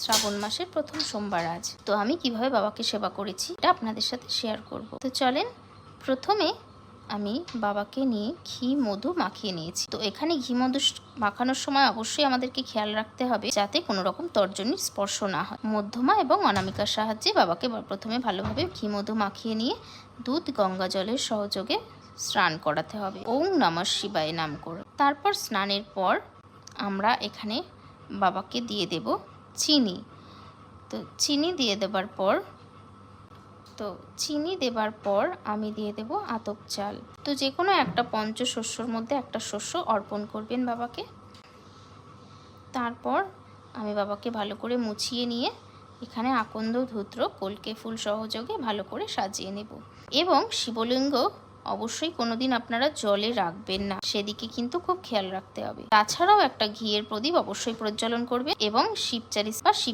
শ্রাবণ মাসের প্রথম সোমবার আজ। তো আমি কিভাবে বাবাকে সেবা করেছি এটা আপনাদের সাথে শেয়ার করব। তো চলেন, প্রথমে আমি বাবাকে নিয়ে ঘি মধু মাখিয়ে নিয়েছি। তো এখানে ঘি মধু মাখানোর সময় অবশ্যই আমাদেরকে খেয়াল রাখতে হবে যাতে কোনো রকম তর্জনীর স্পর্শ না হয়। মধ্যমা এবং অনামিকার সাহায্যে বাবাকে প্রথমে ভালোভাবে ঘি মধু মাখিয়ে নিয়ে দুধ গঙ্গা জলের সহযোগে স্নান করাতে হবে, ওম নমঃ শিবায় নাম করে। তারপর স্নানের পর আমরা এখানে বাবাকে দিয়ে দেব চিনি। তো চিনি দেবার পর আমি দিয়ে দেব আতপ চাল। তো যে কোনো একটা পঞ্চশস্যর মধ্যে একটা শস্য অর্পণ করবেন বাবাকে। তারপর আমি বাবাকে ভালো করে মুছিয়ে নিয়ে এখানে আকন্দ ধূত্র কলকে ফুল সহযোগে ভালো করে সাজিয়ে নেব। এবং শিবলিঙ্গ অবশ্যই কোনোদিন আপনারা জলে রাখবেন না, সেদিকে কিন্তু খুব খেয়াল রাখতে হবে। তাছাড়াও একটা ঘিয়ের প্রদীপ অবশ্যই প্রজ্বলন করবে এবং শিব চালিসা বা শিব